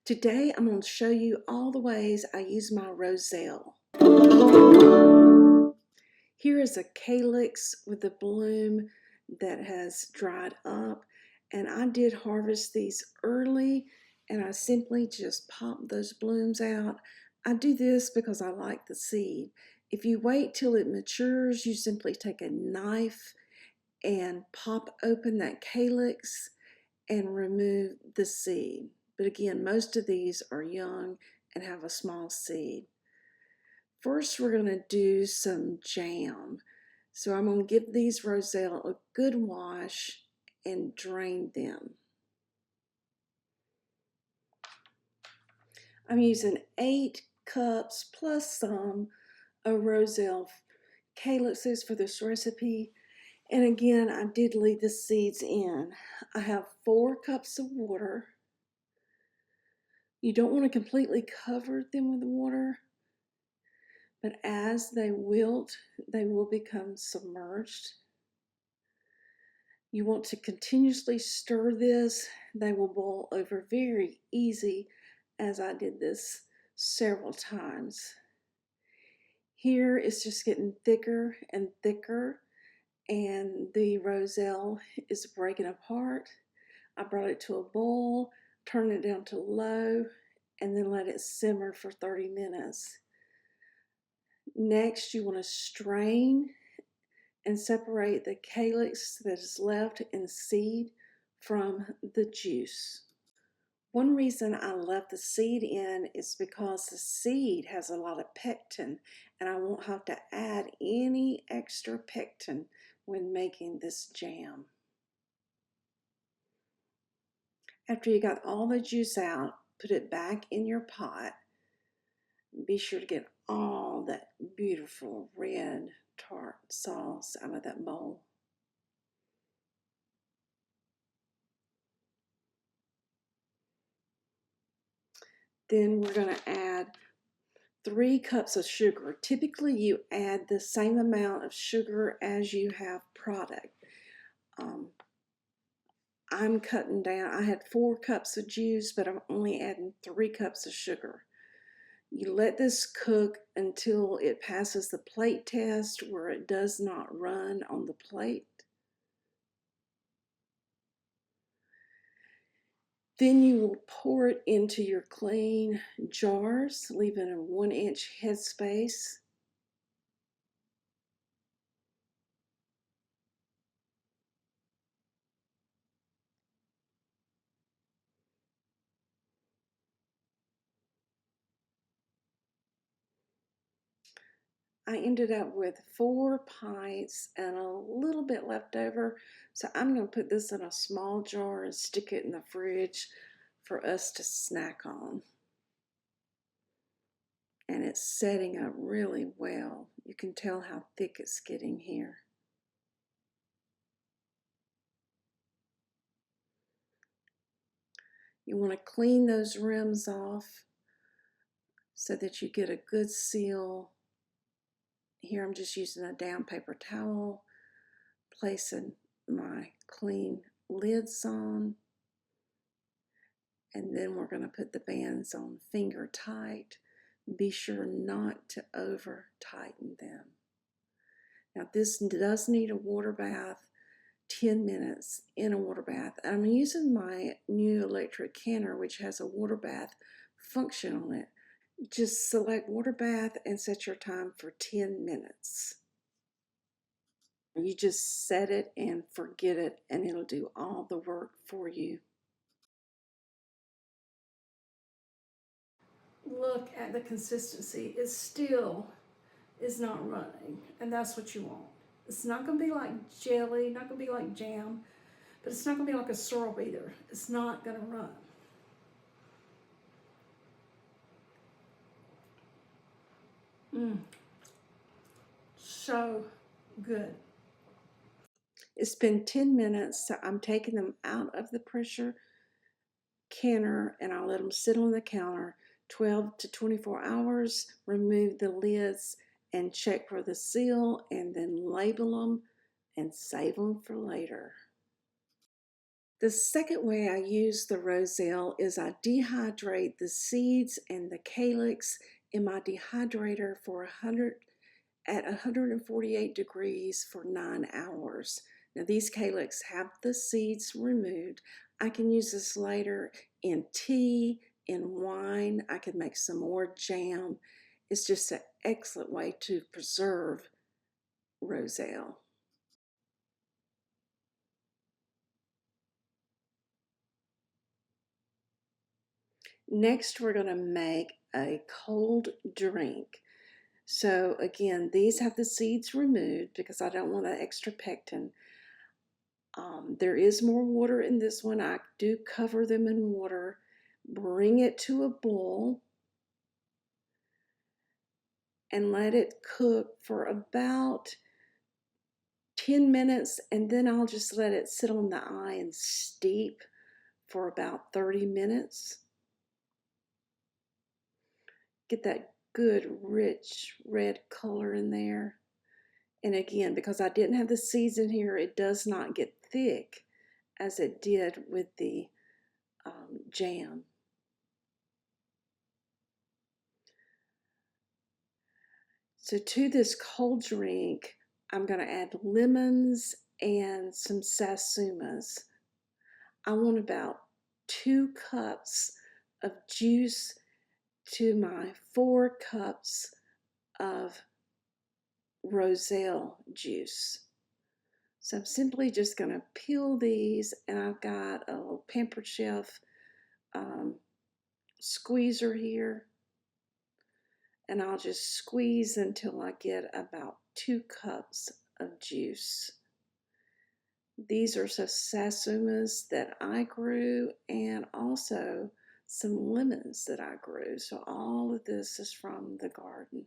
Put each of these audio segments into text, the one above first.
Today I'm going to show you all the ways I use my Roselle. Here is a calyx with a bloom that has dried up, and I did harvest these early and I simply just pop those blooms out. I do this because I like the seed. If you wait till it matures, you simply take a knife and pop open that calyx and remove the seed. But again, most of these are young and have a small seed. First, we're going to do some jam. So I'm going to give these Roselle a good wash and drain them. I'm using 8 cups plus some of Roselle calyxes for this recipe. And again, I did leave the seeds in. I have 4 cups of water. You don't want to completely cover them with water, but as they wilt, they will become submerged. You want to continuously stir this. They will boil over very easy, as I did this several times. Here it's just getting thicker and thicker, and the Roselle is breaking apart. I brought it to a boil, turned it down to low, and then let it simmer for 30 minutes. Next, you want to strain and separate the calyx that is left in seed from the juice. One reason I left the seed in is because the seed has a lot of pectin, and I won't have to add any extra pectin when making this jam. After you got all the juice out, put it back in your pot. Be sure to get all that beautiful red tart sauce out of that bowl. Then we're going to add 3 cups of sugar. Typically you add the same amount of sugar as you have product. I'm cutting down. I had 4 cups of juice, but I'm only adding 3 cups of sugar. You let this cook until it passes the plate test where it does not run on the plate. Then you will pour it into your clean jars, leaving a 1-inch headspace. I ended up with 4 pints and a little bit left over. So I'm going to put this in a small jar and stick it in the fridge for us to snack on. And it's setting up really well. You can tell how thick it's getting here. You want to clean those rims off so that you get a good seal. Here I'm just using a down paper towel, placing my clean lids on, and then we're going to put the bands on finger tight. Be sure not to over tighten them. Now this does need a water bath, 10 minutes in a water bath. I'm using my new electric canner, which has a water bath function on it. Just select water bath and set your time for 10 minutes. You just set it and forget it, and it'll do all the work for you. Look at the consistency. It still is not running, and that's what you want. It's not going to be like jelly, not going to be like jam, but it's not going to be like a syrup either. It's not going to run. So good. It's been 10 minutes, so I'm taking them out of the pressure canner and I'll let them sit on the counter 12 to 24 hours, remove the lids and check for the seal, and then label them and save them for later. The second way I use the Roselle is I dehydrate the seeds and the calyx in my dehydrator for 148 degrees for 9 hours. Now these calyx have the seeds removed. I can use this later in tea, in wine. I can make some more jam. It's just an excellent way to preserve Roselle. Next, we're going to make a cold drink. So again, these have the seeds removed because I don't want that extra pectin. There is more water in this one. I do cover them in water. Bring it to a boil and let it cook for about 10 minutes, and then I'll just let it sit on the eye and steep for about 30 minutes. Get that good, rich red color in there. And again, because I didn't have the seeds in here, it does not get thick as it did with the jam. So to this cold drink, I'm going to add lemons and some satsumas. I want about 2 cups of juice to my 4 cups of Roselle juice. So I'm simply just going to peel these, and I've got a little Pampered Chef squeezer here, and I'll just squeeze until I get about 2 cups of juice. These are some satsumas that I grew, and also some lemons that I grew. So all of this is from the garden.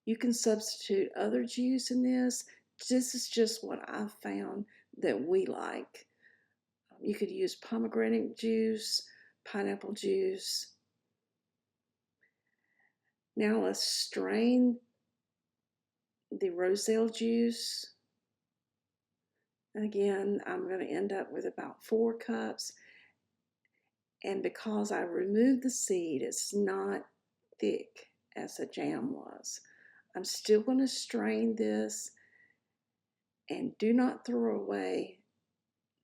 You can substitute other juice in this. This is just what I've found that we like. You could use pomegranate juice, pineapple juice. Now let's strain the Roselle juice. Again, I'm going to end up with about 4 cups. And because I removed the seed, it's not thick as the jam was. I'm still going to strain this, and do not throw away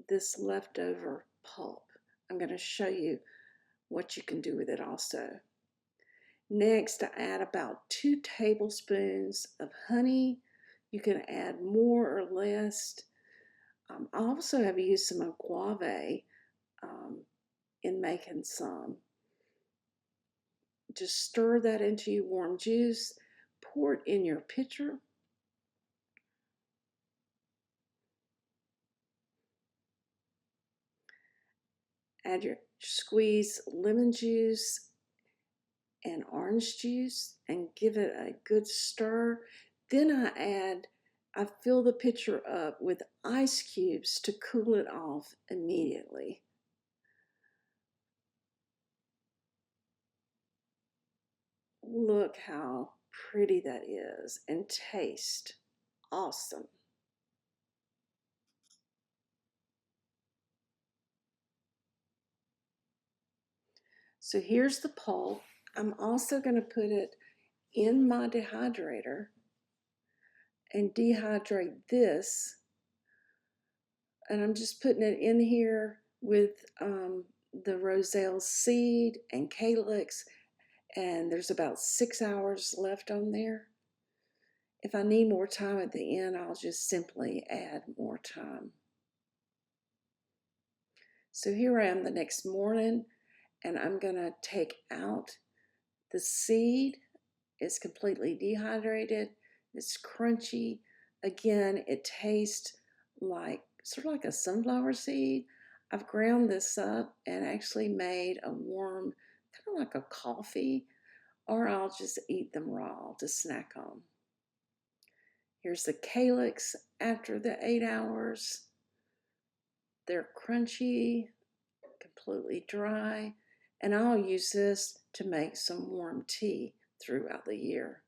this leftover pulp. I'm going to show you what you can do with it also. Next, I add about 2 tablespoons of honey. You can add more or less. I also have used some agave in making some. Just stir that into your warm juice. Pour it in your pitcher. Add your squeezed lemon juice and orange juice and give it a good stir. Then I fill the pitcher up with ice cubes to cool it off immediately. Look how pretty that is, and taste awesome. So here's the pulp. I'm also going to put it in my dehydrator and dehydrate this. And I'm just putting it in here with the Roselle seed and calyx, and there's about 6 hours left on there. If I need more time at the end, I'll just simply add more time. So here I am the next morning, and I'm going to take out the seed. It's completely dehydrated. It's crunchy. Again, it tastes like sort of like a sunflower seed. I've ground this up and actually made a warm, kind of like a coffee, or I'll just eat them raw to snack on. Here's the calyx after the 8 hours. They're crunchy, completely dry, and I'll use this to make some warm tea throughout the year.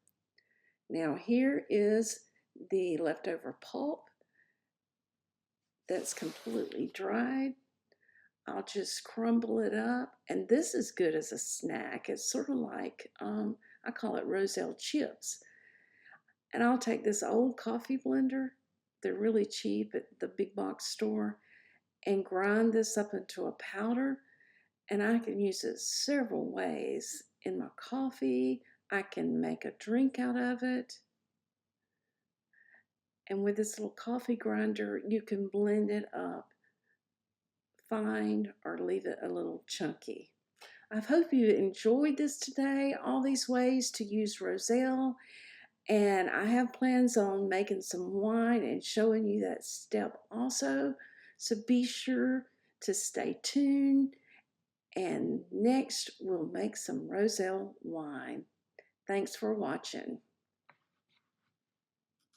Now here is the leftover pulp. that's completely dried, I'll just crumble it up. And this is good as a snack. It's sort of like, I call it Roselle chips. And I'll take this old coffee blender, they're really cheap at the big box store, and grind this up into a powder. And I can use it several ways in my coffee. I can make a drink out of it. And with this little coffee grinder, you can blend it up fine or leave it a little chunky. I hope you enjoyed this today, all these ways to use Roselle. And I have plans on making some wine and showing you that step also. So be sure to stay tuned. And next, we'll make some Roselle wine. Thanks for watching.